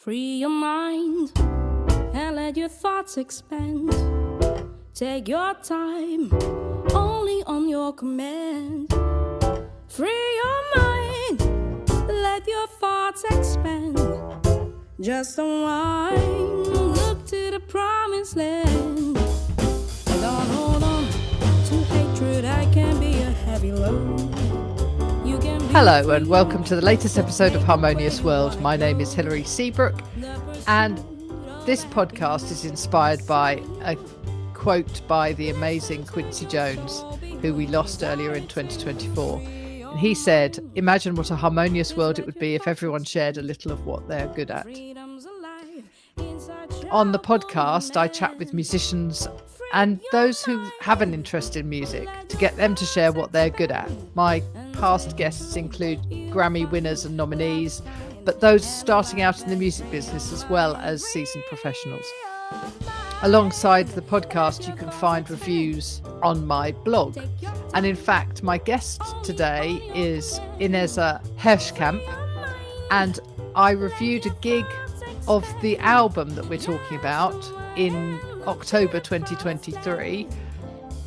Free your mind and let your thoughts expand. Take your time, only on your command. Free your mind, let your thoughts expand. Just unwind, look to the promised land. Don't hold on to hatred, that can be a heavy load. Hello and welcome to the latest episode of Harmonious World. My name is Hilary Seabrook and this podcast is inspired by a quote by the amazing Quincy Jones, who we lost earlier in 2024. And he said, "Imagine what a harmonious world it would be if everyone shared a little of what they're good at." On the podcast, I chat with musicians and those who have an interest in music to get them to share what they're good at. My past guests include Grammy winners and nominees, but those starting out in the music business as well as seasoned professionals. Alongside the podcast, you can find reviews on my blog. And in fact, my guest today is Ineza Hirschkamp, and I reviewed a gig of the album that we're talking about in October 2023.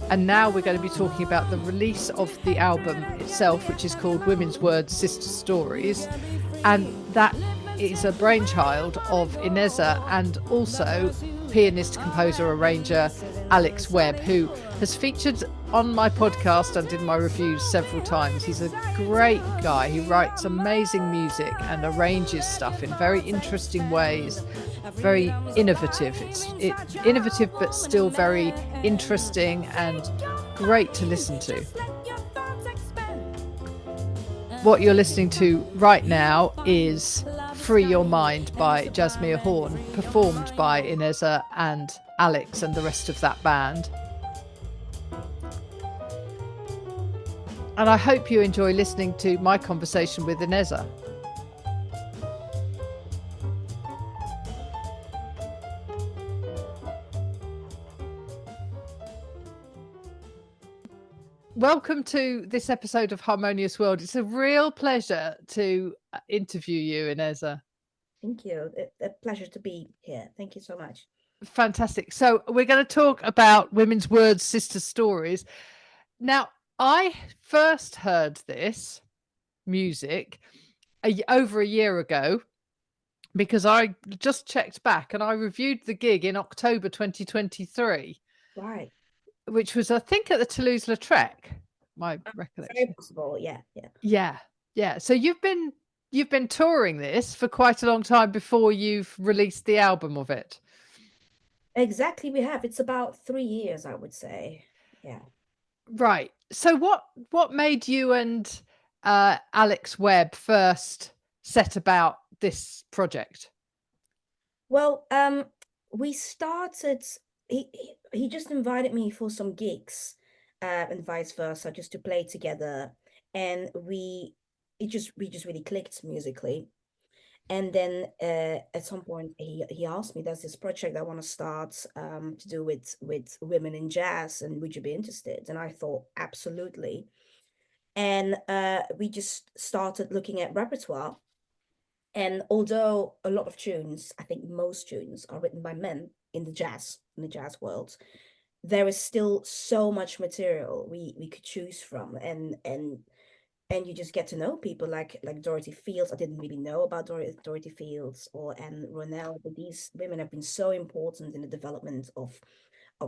And now we're going to be talking about the release of the album itself, which is called Women's World, Sister Stories. And that is a brainchild of Ineza and also pianist, composer, arranger Alex Webb, who has featured on my podcast and in my reviews several times. He's a great guy. He writes amazing music and arranges stuff in very interesting ways, very innovative. It's innovative but still very interesting and great to listen to. What you're listening to right now is Free Your Mind by Jasmine Horn, performed by Ineza and Alex and the rest of that band. And I hope you enjoy listening to my conversation with Ineza. Welcome to this episode of Harmonious World. It's a real pleasure to interview you, Ineza. Thank you. A pleasure to be here. Thank you so much. Fantastic. So we're going to talk about Women's World, Sister Stories. Now, I first heard this music over a year ago because I just checked back and I reviewed the gig in October 2023. Right. Which was, I think, at the Toulouse-Lautrec, my recollection. Very possible, Yeah. So you've been touring this for quite a long time before you've released the album of it. Exactly, we have. It's about 3 years, I would say. Yeah. Right. So what made you and Alex Webb first set about this project? Well, we started. He just invited me for some gigs, and vice versa, just to play together, and we just really clicked musically. And then at some point he asked me, "There's this project I want to start to do with women in jazz, and would you be interested?" And I thought, absolutely. And we just started looking at repertoire. And although a lot of tunes, I think most tunes, are written by men in the jazz world, there is still so much material we could choose from, and you just get to know people like Dorothy Fields. I didn't really know about Dorothy Fields or Anne Ronell, but these women have been so important in the development of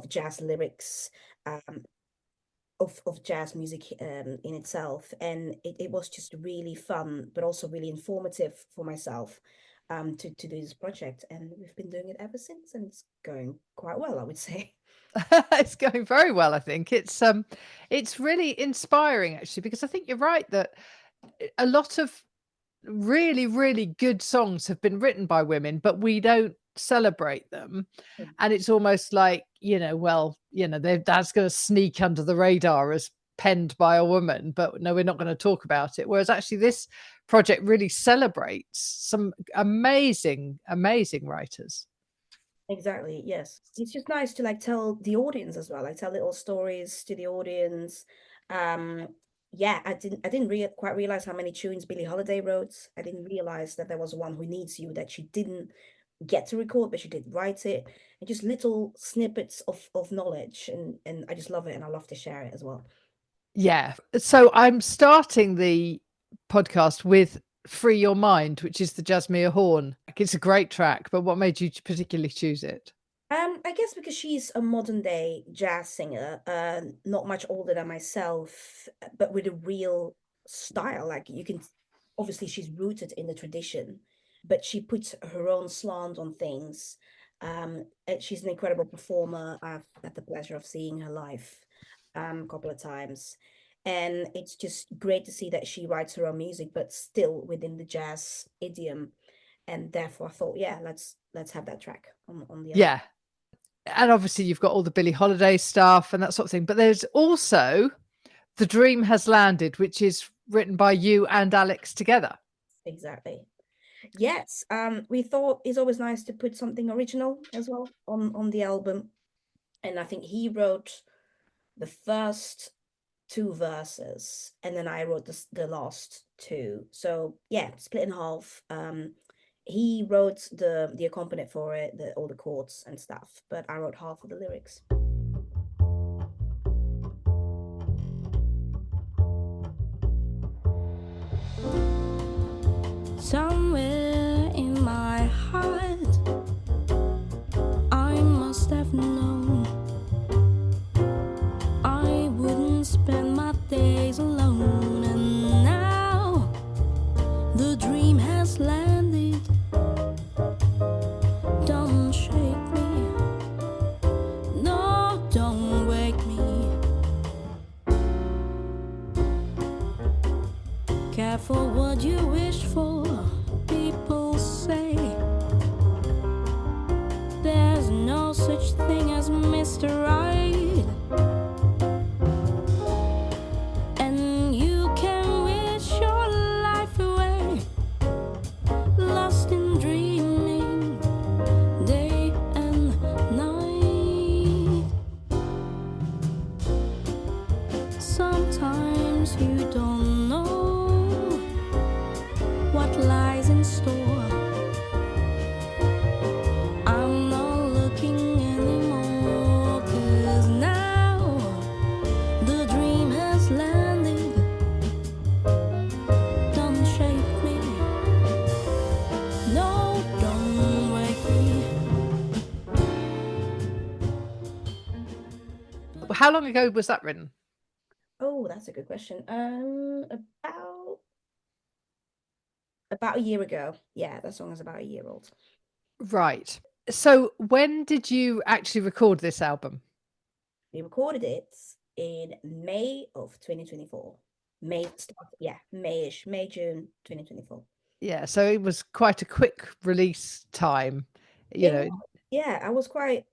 jazz lyrics, of jazz music in itself. And it was just really fun, but also really informative for myself to do this project. And we've been doing it ever since, and it's going quite well, I would say. It's going very well, I think. It's really inspiring, actually, because I think you're right that a lot of really, really good songs have been written by women, but we don't celebrate them. And it's almost like, that's going to sneak under the radar as penned by a woman, but no, we're not going to talk about it. Whereas actually this project really celebrates some amazing writers. Exactly, yes. It's just nice to tell the audience as well. I tell little stories to the audience. yeah, I didn't quite realize how many tunes Billie Holiday wrote. I didn't realize that there was one Who Needs You that she didn't get to record, but she did write it. And just little snippets of knowledge, and I just love it, and I love to share it as well. Yeah. So I'm starting the podcast with Free Your Mind, which is the Jasmine Horn. It's a great track, but what made you particularly choose it? I guess because she's a modern day jazz singer, not much older than myself, but with a real style. Like you can, obviously she's rooted in the tradition, but she puts her own slant on things. And she's an incredible performer. I've had the pleasure of seeing her live, a couple of times, and it's just great to see that she writes her own music, but still within the jazz idiom. And therefore, I thought, yeah, let's have that track on the album. Yeah. And obviously you've got all the Billie Holiday stuff and that sort of thing. But there's also The Dream Has Landed, which is written by you and Alex together. Exactly. Yes. We thought it's always nice to put something original as well on the album. And I think he wrote the first two verses, and then I wrote the last two. So yeah, split in half. He wrote the accompaniment for it, all the chords and stuff, but I wrote half of the lyrics. Somewhere in my heart, I must have known I wouldn't spend my days alone. And now the dream has landed. Don't shake me, no, don't wake me. Careful what you wish for, people say. There's no such thing as Mr. Right. And you can wish your life away, lost in dreaming, day and night. Sometimes you don't know what lies in store. I'm not looking anymore, 'cause now the dream has landed. Don't shake me, no, don't wake me. How long ago was that written? Oh, that's a good question. About a year ago. Yeah, that song is about a year old. Right. So when did you actually record this album? We recorded it in May of 2024. Mayish, May, June 2024. Yeah, so it was quite a quick release time, you It know. was, yeah, I was quite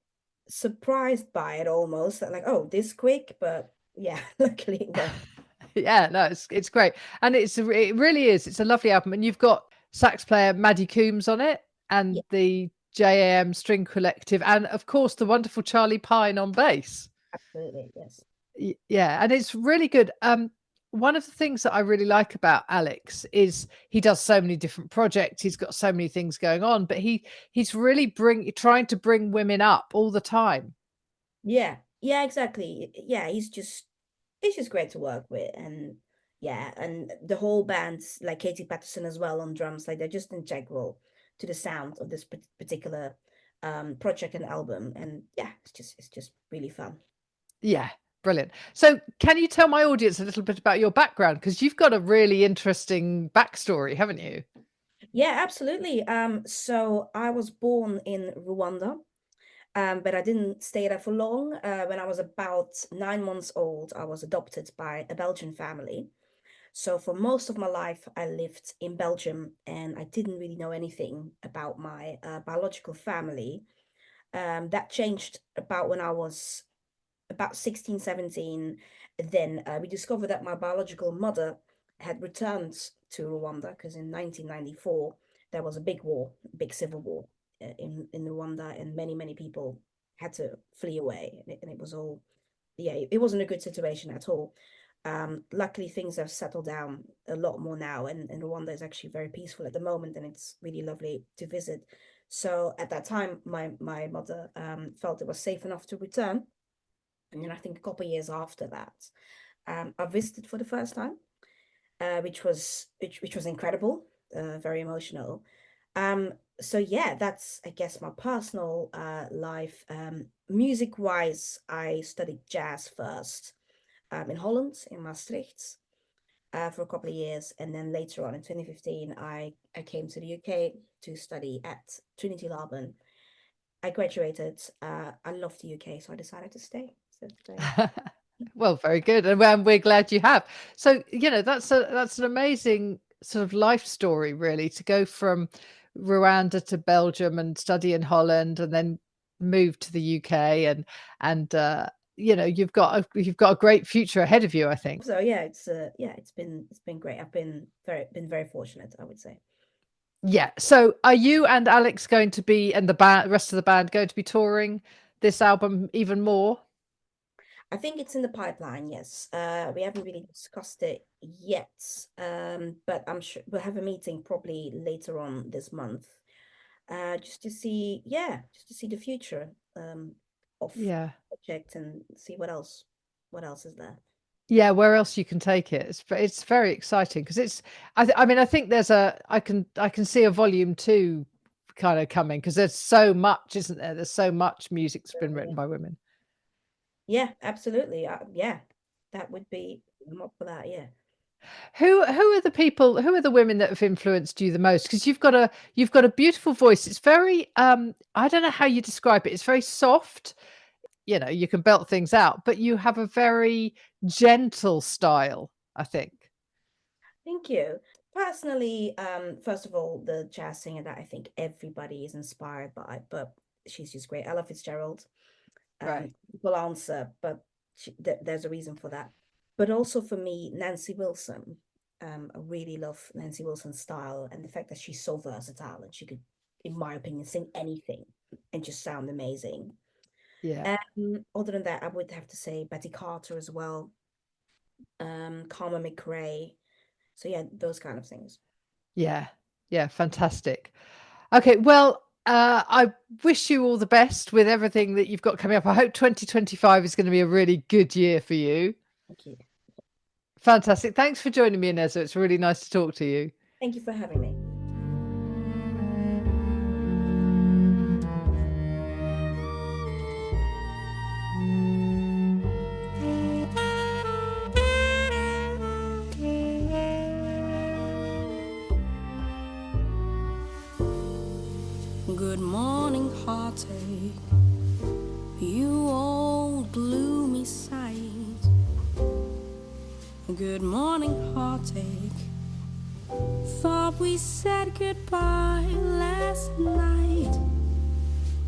surprised by it almost. Like, oh, this quick, but yeah, luckily it worked. Yeah, no, it's great. And it really is. It's a lovely album. And you've got sax player Maddie Coombs on it Yeah, and the JAM String Collective and of course the wonderful Charlie Pine on bass. absolutely. Yes. Yeah, and it's really good. One of the things that I really like about Alex is he does so many different projects. He's got so many things going on, but he's really trying to bring women up all the time. Yeah. Yeah, exactly. Yeah, he's just great to work with. And yeah, and the whole band, like Katie Patterson as well on drums, like they're just integral to the sound of this particular project and album. And yeah, it's just really fun. Yeah, brilliant. So, can you tell my audience a little bit about your background? Because you've got a really interesting backstory, haven't you? Yeah, absolutely. So I was born in Rwanda, but I didn't stay there for long. When I was about 9 months old, I was adopted by a Belgian family. So for most of my life, I lived in Belgium, and I didn't really know anything about my biological family. That changed about when I was about 16, 17. Then we discovered that my biological mother had returned to Rwanda because in 1994 there was a big war, big civil war in Rwanda, and many people had to flee away, and it was all, yeah, it wasn't a good situation at all. Luckily, things have settled down a lot more now, and Rwanda is actually very peaceful at the moment, and it's really lovely to visit. So at that time, my mother felt it was safe enough to return, and then I think a couple of years after that, I visited for the first time, which was incredible, very emotional. Um, so yeah, that's I guess my personal life. Music wise, I studied jazz first in Holland, in Maastricht, for a couple of years, and then later on in 2015, I came to the UK to study at Trinity Laban. I graduated. I love the UK, so I decided to stay. So yeah. Well, very good, and we're glad you have. So, that's an amazing sort of life story, really, to go from Rwanda to Belgium and study in Holland, and then move to the UK, and you've got a great future ahead of you, I think. So yeah, it's been great. I've been very fortunate, I would say. Yeah. So, are you and Alex going to be, and the rest of the band, going to be touring this album even more? I think it's in the pipeline, yes. We haven't really discussed it yet, but I'm sure we'll have a meeting probably later on this month, just to see the future of Yeah. the project and see what else is there. Yeah, where else you can take it. It's very exciting because I mean, I think I can see a volume 2 kind of coming because there's so much, isn't there? There's so much music that's been written Yeah, by women. yeah, absolutely. Yeah, that would be. I'm up for that. Yeah. Who are the women that have influenced you the most? Because you've got a beautiful voice. It's very I don't know how you describe it. It's very soft. You can belt things out, but you have a very gentle style, I think. Thank you. Personally, first of all, the jazz singer that I think everybody is inspired by, but she's just great. Ella Fitzgerald. Right. People answer, but there's a reason for that. But also for me, Nancy Wilson. I really love Nancy Wilson's style and the fact that she's so versatile and she could, in my opinion, sing anything and just sound amazing. Yeah. Other than that, I would have to say Betty Carter as well, Carmen McRae. So yeah, those kind of things. Yeah. Yeah, fantastic. Okay, well, I wish you all the best with everything that you've got coming up. I hope 2025 is going to be a really good year for you. Thank you. Fantastic. Thanks for joining me, Ineza. It's really nice to talk to you. Thank you for having me. Good morning, heartache, you old gloomy sight. Good morning, heartache, thought we said goodbye last night.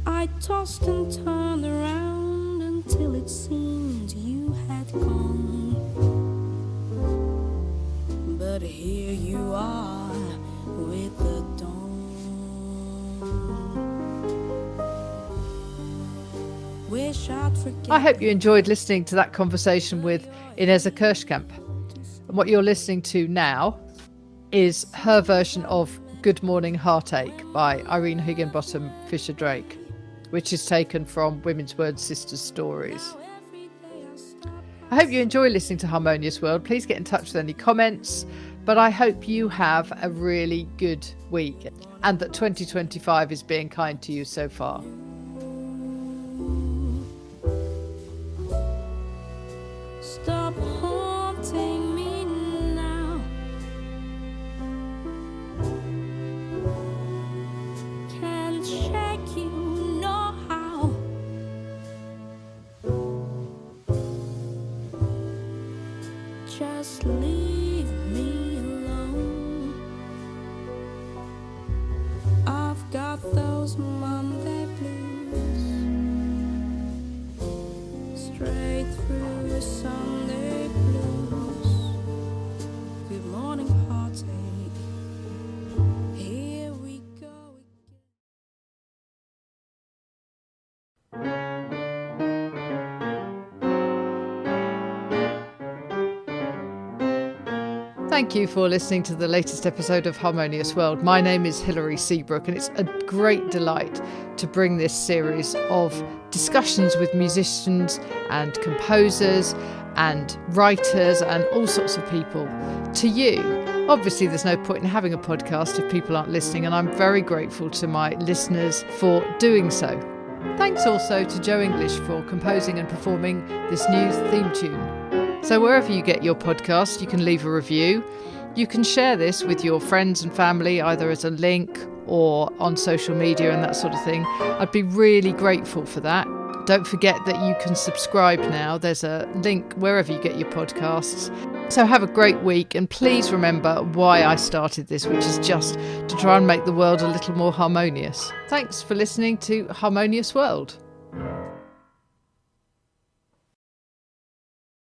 I tossed and turned around until it seemed you had gone. But here you are with the dawn. Wish I'd forget. I hope you enjoyed listening to that conversation with Ineza Kirschkamp. And what you're listening to now is her version of Good Morning Heartache by Irene Higginbottom Fisher Drake, which is taken from Women's Word Sisters Stories. I hope you enjoy listening to Harmonious World. Please get in touch with any comments, but I hope you have a really good week and that 2025 is being kind to you so far. Stop haunting me now. Can't shake you, know how. Just leave me alone. I've got those Monday blues. Straight through the Sunday blues. Good morning, heartache. Here we go again. Thank you for listening to the latest episode of Harmonious World. My name is Hilary Seabrook, and it's a great delight to bring this series of discussions with musicians and composers and writers and all sorts of people to you. Obviously, there's no point in having a podcast if people aren't listening, and I'm very grateful to my listeners for doing so. Thanks also to Joe English for composing and performing this new theme tune. So wherever you get your podcast, you can leave a review. You can share this with your friends and family, either as a link or on social media and that sort of thing. I'd be really grateful for that. Don't forget that you can subscribe now. There's a link wherever you get your podcasts. So have a great week, and please remember why I started this, which is just to try and make the world a little more harmonious. Thanks for listening to Harmonious World.